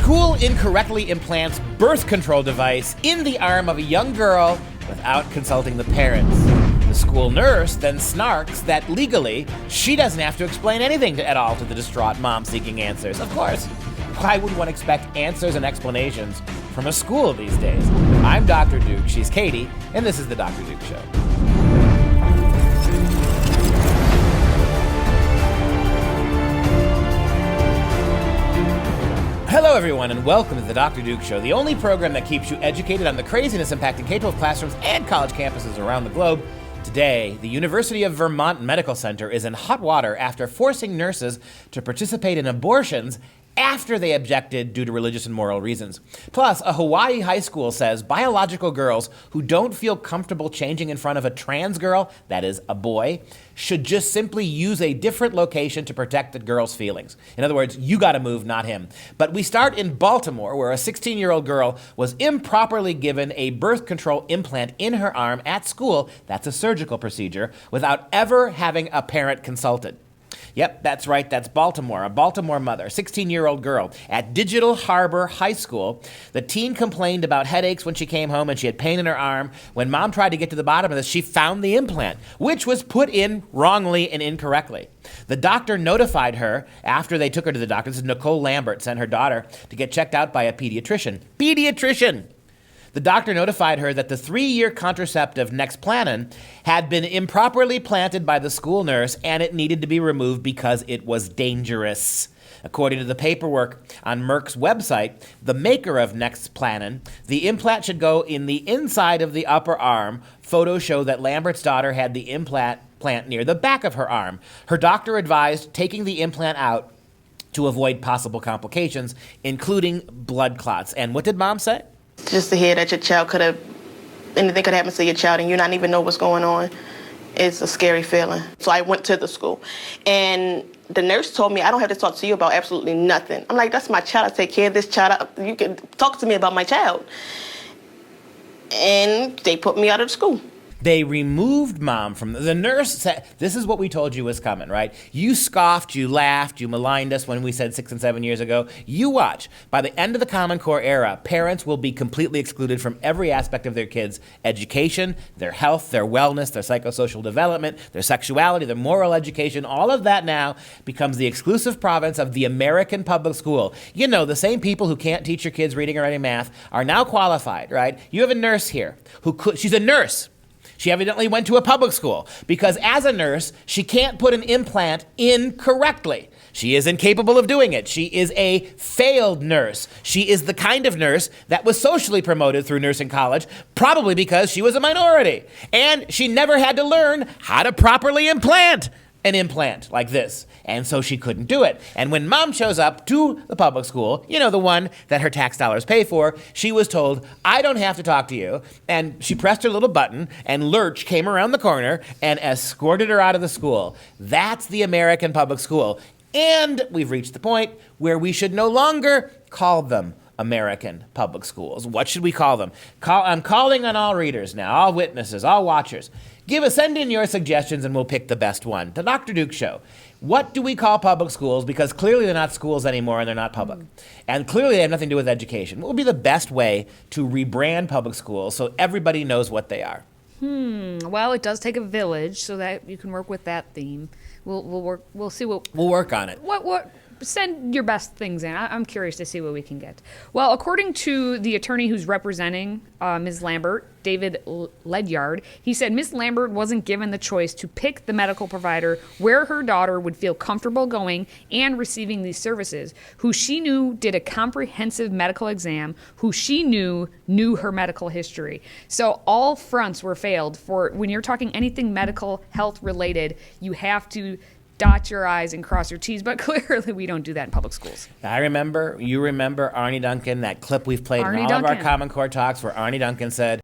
School incorrectly implants birth control device in the arm of a young girl without consulting the parents. The school nurse then snarks that legally, she doesn't have to explain anything at all to the distraught mom seeking answers. Of course, why would one expect answers and explanations from a school these days? I'm Dr. Duke, she's Katie, and this is The Dr. Duke Show. Hello everyone and welcome to The Dr. Duke Show, the only program that keeps you educated on the craziness impacting K-12 classrooms and college campuses around the globe. Today, the University of Vermont Medical Center is in hot water after forcing nurses to participate in abortions after they objected due to religious and moral reasons. Plus, a Hawaii high school says biological girls who don't feel comfortable changing in front of a trans girl, that is, a boy, should just simply use a different location to protect the girl's feelings. In other words, you gotta move, not him. But we start in Baltimore, where a 16-year-old girl was improperly given a birth control implant in her arm at school, that's a surgical procedure, without ever having a parent consulted. Yep, that's right, that's Baltimore, a Baltimore mother, 16-year-old girl. At Digital Harbor High School, the teen complained about headaches when she came home and she had pain in her arm. When mom tried to get to the bottom of this, she found the implant, which was put in wrongly and incorrectly. The doctor notified her after they took her to the doctor. This is Nicole Lambert, sent her daughter to get checked out by a pediatrician. Pediatrician! The doctor notified her that the 3-year contraceptive Nexplanon had been improperly planted by the school nurse and it needed to be removed because it was dangerous. According to the paperwork on Merck's website, the maker of Nexplanon, the implant should go in the inside of the upper arm. Photos show that Lambert's daughter had the implant near the back of her arm. Her doctor advised taking the implant out to avoid possible complications, including blood clots. And what did mom say? Just to hear that your child anything could happen to your child and you not even know what's going on, it's a scary feeling. So I went to the school and the nurse told me, I don't have to talk to you about absolutely nothing. I'm like, that's my child, I take care of this child, you can talk to me about my child. And they put me out of the school. They removed mom from the nurse said, this is what we told you was coming, right? You scoffed, you laughed, you maligned us when we said 6 and 7 years ago. You watch. By the end of the Common Core era, parents will be completely excluded from every aspect of their kids' education, their health, their wellness, their psychosocial development, their sexuality, their moral education. All of that now becomes the exclusive province of the American public school. You know, the same people who can't teach your kids reading or writing math are now qualified, right? You have a nurse here she's a nurse. She evidently went to a public school because as a nurse, she can't put an implant in correctly. She is incapable of doing it. She is a failed nurse. She is the kind of nurse that was socially promoted through nursing college, probably because she was a minority. And she never had to learn how to properly implant an implant like this. And so she couldn't do it. And when mom shows up to the public school, you know, the one that her tax dollars pay for, she was told, I don't have to talk to you. And she pressed her little button and Lurch came around the corner and escorted her out of the school. That's the American public school. And we've reached the point where we should no longer call them American public schools. What should we call them? I'm calling on all readers now, all witnesses, all watchers. Send in your suggestions and we'll pick the best one. The Dr. Duke Show. What do we call public schools? Because clearly they're not schools anymore and they're not public. And clearly they have nothing to do with education. What would be the best way to rebrand public schools so everybody knows what they are? Well, it does take a village, so that you can work with that theme. We'll work. We'll see what. We'll work on it. What? Send your best things in. I'm curious to see what we can get. Well, according to the attorney who's representing Ms. Lambert, David Ledyard, he said Ms. Lambert wasn't given the choice to pick the medical provider where her daughter would feel comfortable going and receiving these services, who she knew did a comprehensive medical exam, who she knew her medical history. So all fronts were failed. For when you're talking anything medical health related, you have to dot your I's and cross your T's, but clearly we don't do that in public schools. You remember Arnie Duncan, that clip we've played in all of our Common Core talks where Arnie Duncan said,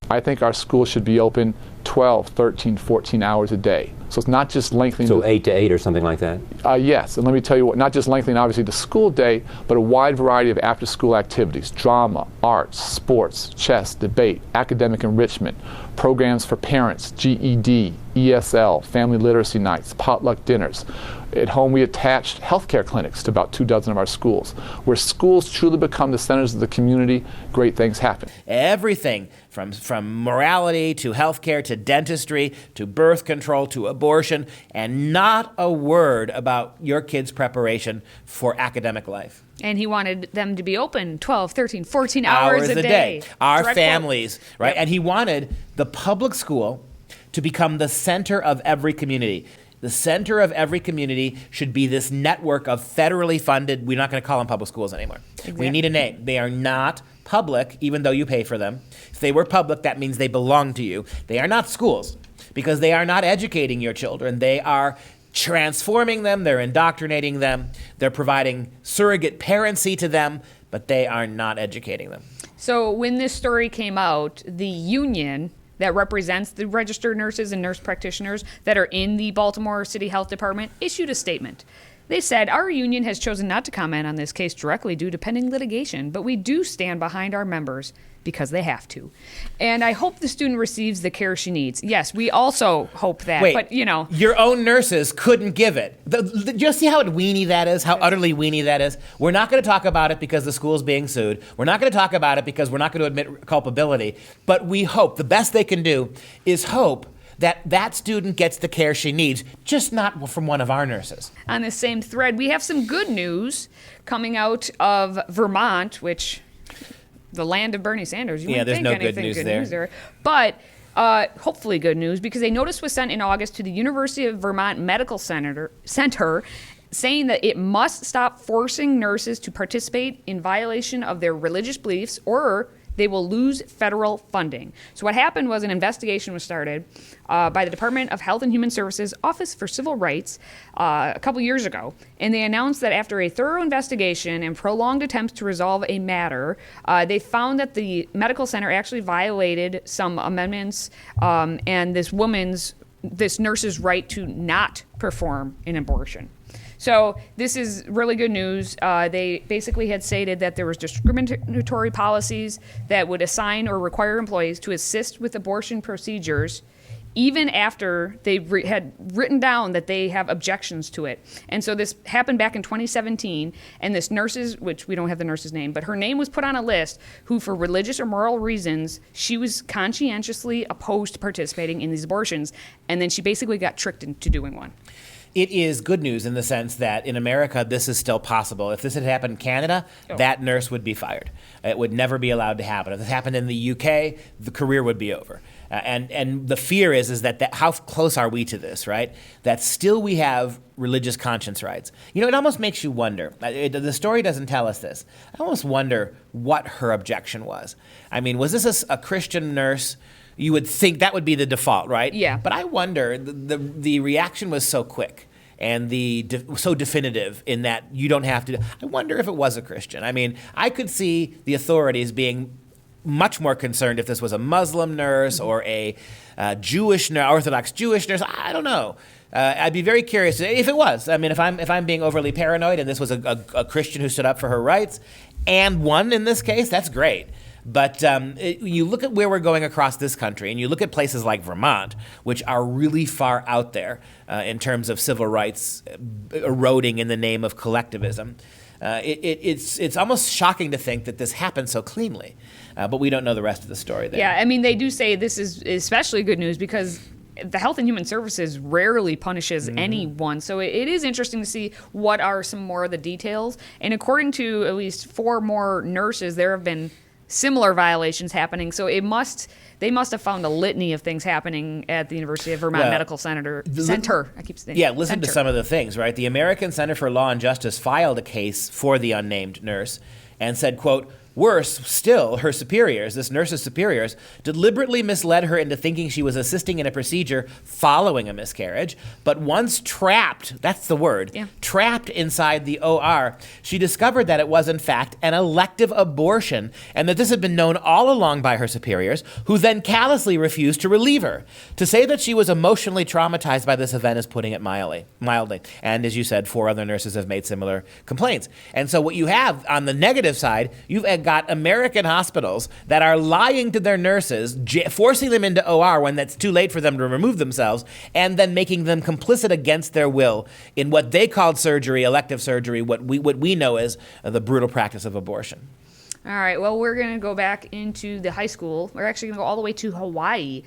I think our schools should be open 12, 13, 14 hours a day. So it's not just lengthening. So 8 to 8 or something like that? Yes, and let me tell you what, not just lengthening obviously the school day, but a wide variety of after-school activities, drama, arts, sports, chess, debate, academic enrichment, programs for parents, GED, ESL, family literacy nights, potluck dinners. At home, we attached healthcare clinics to about 24 of our schools. Where schools truly become the centers of the community, great things happen. Everything from morality to healthcare to dentistry to birth control to abortion, and not a word about your kids' preparation for academic life. And he wanted them to be open 12, 13, 14 hours a day. Our Direct families, right? Yep. And he wanted the public school to become the center of every community. The center of every community should be this network of federally funded, we're not going to call them public schools anymore. Exactly. We need a name. They are not public, even though you pay for them. If they were public, that means they belong to you. They are not schools, because they are not educating your children. They are transforming them, they're indoctrinating them, they're providing surrogate parency to them, but they are not educating them. So when this story came out, the union that represents the registered nurses and nurse practitioners that are in the Baltimore City Health Department issued a statement. They said, our union has chosen not to comment on this case directly due to pending litigation, but we do stand behind our members because they have to. And I hope the student receives the care she needs. Yes, we also hope that. Wait, but, your own nurses couldn't give it. Do you see how weenie that is? How utterly weenie that is? We're not going to talk about it because the school's being sued. We're not going to talk about it because we're not going to admit culpability. But we hope, the best they can do is hope that student gets the care she needs, just not from one of our nurses. On the same thread, we have some good news coming out of Vermont, which, the land of Bernie Sanders. You wouldn't there's think no anything good news there. But hopefully good news, because a notice was sent in August to the University of Vermont Medical Center saying that it must stop forcing nurses to participate in violation of their religious beliefs, or they will lose federal funding. So what happened was an investigation was started by the Department of Health and Human Services Office for Civil Rights a couple years ago. And they announced that after a thorough investigation and prolonged attempts to resolve a matter, they found that the medical center actually violated some amendments and this nurse's right to not perform an abortion. So this is really good news. They basically had stated that there was discriminatory policies that would assign or require employees to assist with abortion procedures even after they had written down that they have objections to it. And so this happened back in 2017, and this nurse's, which we don't have the nurse's name, but her name was put on a list who, for religious or moral reasons, she was conscientiously opposed to participating in these abortions, and then she basically got tricked into doing one. It is good news in the sense that in America, this is still possible. If this had happened in Canada, that nurse would be fired. It would never be allowed to happen. If this happened in the UK, the career would be over. And the fear is that how close are we to this, right? That still we have religious conscience rights. It almost makes you wonder. The story doesn't tell us this. I almost wonder what her objection was. I mean, was this a Christian nurse? You would think that would be the default, right? Yeah. But I wonder, the reaction was so quick and so definitive in that you don't have to. I wonder if it was a Christian. I mean, I could see the authorities being much more concerned if this was a Muslim nurse or a Jewish nurse, Orthodox Jewish nurse. I don't know. I'd be very curious if it was. I mean, if I'm being overly paranoid and this was a Christian who stood up for her rights and won in this case, that's great. But you look at where we're going across this country, and you look at places like Vermont, which are really far out there in terms of civil rights eroding in the name of collectivism. It's almost shocking to think that this happened so cleanly, but we don't know the rest of the story there. Yeah, I mean, they do say this is especially good news because the Health and Human Services rarely punishes anyone. So it is interesting to see what are some more of the details. And according to at least 4 more nurses, there have been similar violations happening. So they must have found a litany of things happening at the University of Vermont Medical Center. I keep saying. Yeah, listen to some of the things, right? The American Center for Law and Justice filed a case for the unnamed nurse and said, quote, worse still, her superiors, this nurse's superiors, deliberately misled her into thinking she was assisting in a procedure following a miscarriage, but once trapped, that's the word, trapped inside the OR, she discovered that it was in fact an elective abortion and that this had been known all along by her superiors, who then callously refused to relieve her. To say that she was emotionally traumatized by this event is putting it mildly. And as you said, 4 other nurses have made similar complaints. And so what you have on the negative side, you've got got American hospitals that are lying to their nurses, forcing them into OR when that's too late for them to remove themselves, and then making them complicit against their will in what they called surgery, elective surgery, what we know as the brutal practice of abortion. All right, well, we're going to go back into the high school. We're actually going to go all the way to Hawaii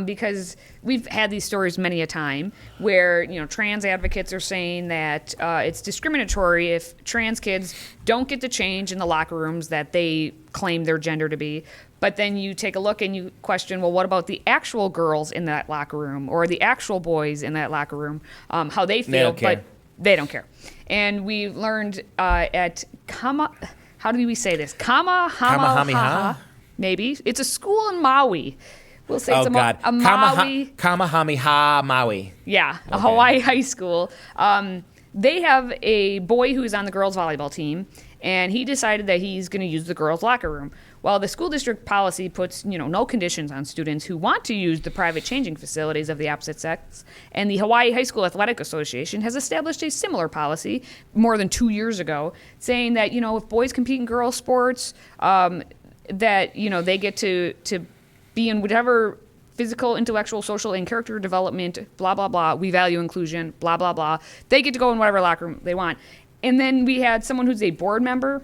because we've had these stories many a time where, trans advocates are saying that it's discriminatory if trans kids don't get to change in the locker rooms that they claim their gender to be. But then you take a look and you question, well, what about the actual girls in that locker room or the actual boys in that locker room, how they feel, they don't care. But they don't care. And we learned at how do we say this? Kamehameha, maybe. It's a school in Maui. We'll say it's a Maui. Kamehameha Maui. Yeah, a Hawaii high school. They have a boy who's on the girls' volleyball team, and he decided that he's going to use the girls' locker room. Well, the school district policy puts, no conditions on students who want to use the private changing facilities of the opposite sex. And the Hawaii High School Athletic Association has established a similar policy more than 2 years ago, saying that, if boys compete in girls' sports, that, they get to be in whatever physical, intellectual, social, and character development, blah, blah, blah. We value inclusion, blah, blah, blah. They get to go in whatever locker room they want. And then we had someone who's a board member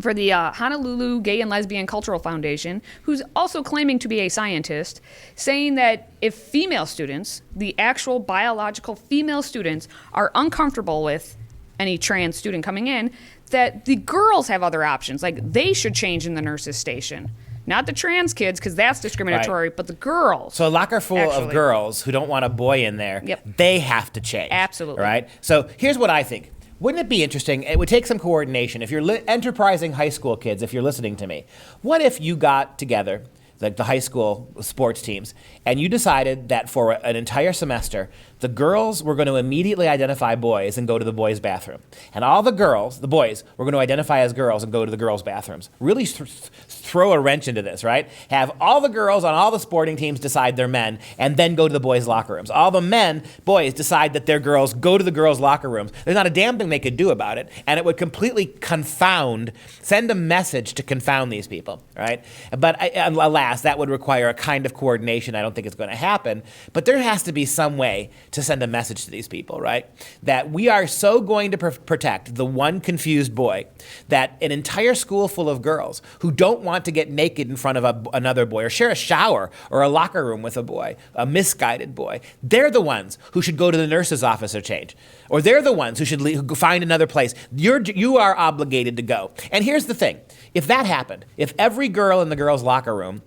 for the Honolulu Gay and Lesbian Cultural Foundation, who's also claiming to be a scientist, saying that if female students, the actual biological female students, are uncomfortable with any trans student coming in, that the girls have other options. Like, they should change in the nurses' station. Not the trans kids, because that's discriminatory, right, but the girls. So a locker full of girls who don't want a boy in there, they have to change. Absolutely. Right? So here's what I think. Wouldn't it be interesting? It would take some coordination. If you're enterprising high school kids, if you're listening to me, what if you got together, like the high school sports teams, and you decided that for an entire semester, the girls were going to immediately identify boys and go to the boys' bathroom. And all the girls, the boys, were going to identify as girls and go to the girls' bathrooms. Really throw a wrench into this, right? Have all the girls on all the sporting teams decide they're men and then go to the boys' locker rooms. All the boys decide that they're girls, go to the girls' locker rooms. There's not a damn thing they could do about it. And it would completely send a message to confound these people, right? But alas, that would require a kind of coordination. I don't think it's going to happen. But there has to be some way to send a message to these people, right? That we are so going to protect the one confused boy that an entire school full of girls who don't want to get naked in front of another boy or share a shower or a locker room with a boy, a misguided boy, they're the ones who should go to the nurse's office or change. Or they're the ones who should find another place. You are obligated to go. And here's the thing. If that happened, if every girl in the girls' locker room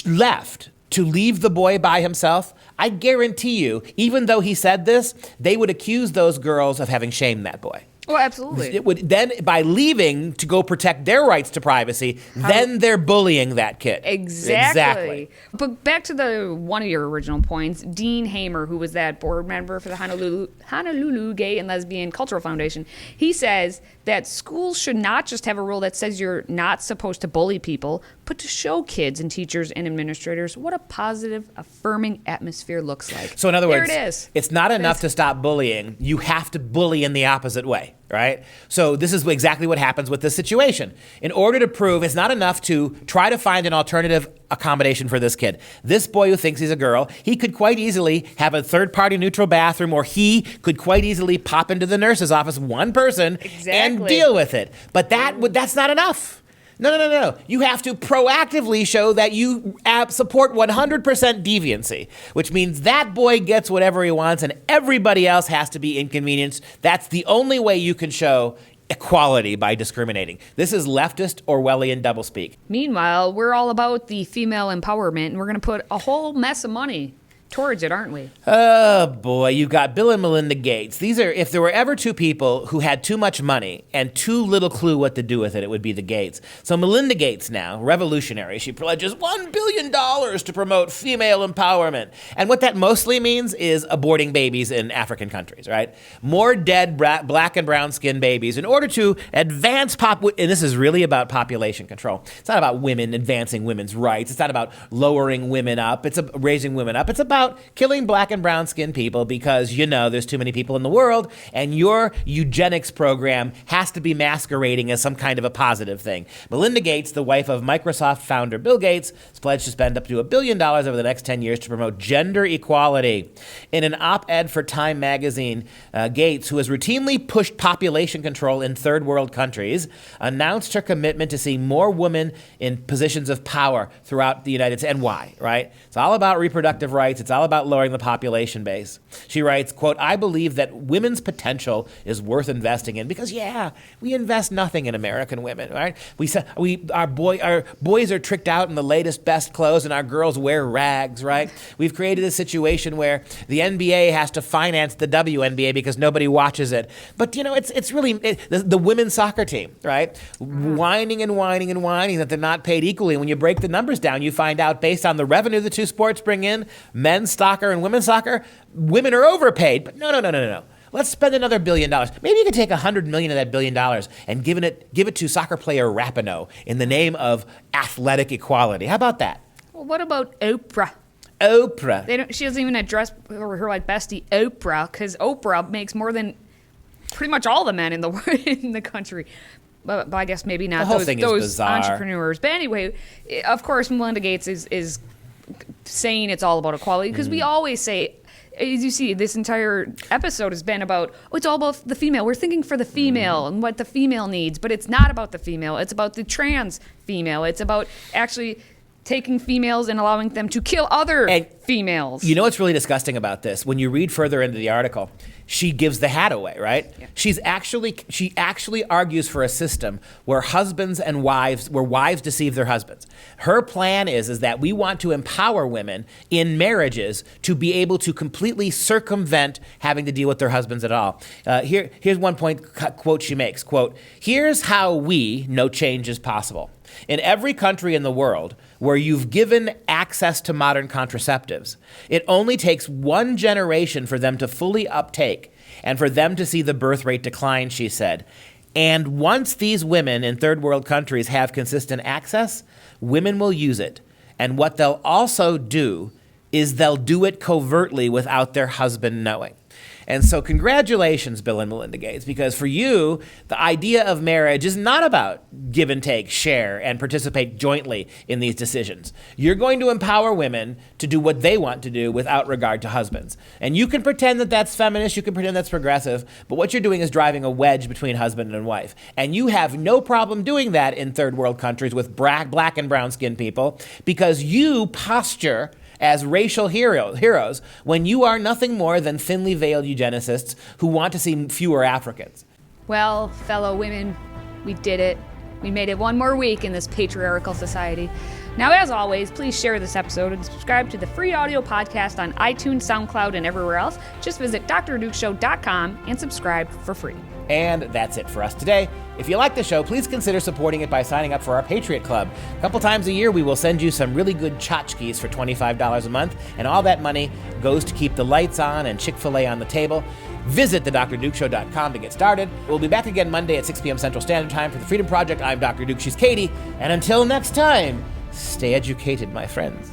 left to leave the boy by himself, I guarantee you, even though he said this, they would accuse those girls of having shamed that boy. Well, absolutely. It would then, by leaving to go protect their rights to privacy, then they're bullying that kid. Exactly. But back to one of your original points, Dean Hamer, who was that board member for the Honolulu Gay and Lesbian Cultural Foundation, he says that schools should not just have a rule that says you're not supposed to bully people, but to show kids and teachers and administrators what a positive, affirming atmosphere looks like. So in other words, there it is. It's not enough to stop bullying. You have to bully in the opposite way. Right? So this is exactly what happens with this situation. In order to prove it's not enough to try to find an alternative accommodation for this kid. This boy who thinks he's a girl, he could quite easily have a third-party neutral bathroom, or he could quite easily pop into the nurse's office, one person, and deal with it. But that's not enough. No. You have to proactively show that you support 100% deviancy, which means that boy gets whatever he wants and everybody else has to be inconvenienced. That's the only way you can show equality, by discriminating. This is leftist Orwellian doublespeak. Meanwhile, we're all about the female empowerment, and we're going to put a whole mess of money towards it, aren't we? Oh, boy, you got Bill and Melinda Gates. These are, if there were ever two people who had too much money and too little clue what to do with it, it would be the Gates. So Melinda Gates now, revolutionary, she pledges $1 billion to promote female empowerment. And what that mostly means is aborting babies in African countries, right? More dead black and brown skinned babies in order to advance and this is really about population control. It's not about women advancing women's rights. It's not about lowering women up. It's raising women up. It's about about killing black and brown skinned people because, there's too many people in the world, and your eugenics program has to be masquerading as some kind of a positive thing. Melinda Gates, the wife of Microsoft founder Bill Gates, has pledged to spend up to $1 billion over the next 10 years to promote gender equality. In an op-ed for Time magazine, Gates, who has routinely pushed population control in third world countries, announced her commitment to see more women in positions of power throughout the United States. And why, right? It's all about reproductive rights. It's all about lowering the population base. She writes, quote, "I believe that women's potential is worth investing in because, we invest nothing in American women, right? Our boys are tricked out in the latest, best clothes, and our girls wear rags, right? We've created a situation where the NBA has to finance the WNBA because nobody watches it. But, it's really the women's soccer team, right? Whining and whining and whining that they're not paid equally. When you break the numbers down, you find out based on the revenue the two sports bring in, men's soccer and women's soccer, women are overpaid. But no. Let's spend another $1 billion. Maybe you could take $100 million of that $1 billion and give it to soccer player Rapinoe in the name of athletic equality. How about that? Well, what about Oprah? She doesn't even address her bestie Oprah, because Oprah makes more than pretty much all the men in the country. But I guess maybe not the whole thing is those bizarre. Entrepreneurs. But anyway, of course, Melinda Gates is saying it's all about equality, because we always say, as you see, this entire episode has been about, it's all about the female. We're thinking for the female and what the female needs, but it's not about the female. It's about the trans female. It's about actually taking females and allowing them to kill other females. You know what's really disgusting about this? When you read further into the article, she gives the hat away, right? Yeah. She actually argues for a system where wives deceive their husbands. Her plan is that we want to empower women in marriages to be able to completely circumvent having to deal with their husbands at all. Here's one quote she makes, quote, "Here's how we know change is possible. In every country in the world where you've given access to modern contraceptives, it only takes one generation for them to fully uptake and for them to see the birth rate decline," she said. "And once these women in third world countries have consistent access, women will use it. And what they'll also do is they'll do it covertly without their husband knowing." And so congratulations, Bill and Melinda Gates, because for you, the idea of marriage is not about give and take, share, and participate jointly in these decisions. You're going to empower women to do what they want to do without regard to husbands. And you can pretend that that's feminist, you can pretend that's progressive, but what you're doing is driving a wedge between husband and wife. And you have no problem doing that in third world countries with black and brown skinned people, because you posture as racial heroes when you are nothing more than thinly veiled eugenicists who want to see fewer Africans. Well, fellow women, we did it. We made it one more week in this patriarchal society. Now, as always, please share this episode and subscribe to the free audio podcast on iTunes, SoundCloud, and everywhere else. Just visit drdukeshow.com and subscribe for free. And that's it for us today. If you like the show, please consider supporting it by signing up for our Patriot Club. A couple times a year, we will send you some really good tchotchkes for $25 a month, and all that money goes to keep the lights on and Chick-fil-A on the table. Visit thedrdukeshow.com to get started. We'll be back again Monday at 6 p.m. Central Standard Time for the Freedom Project. I'm Dr. Duke, she's Katie, and until next time, stay educated, my friends.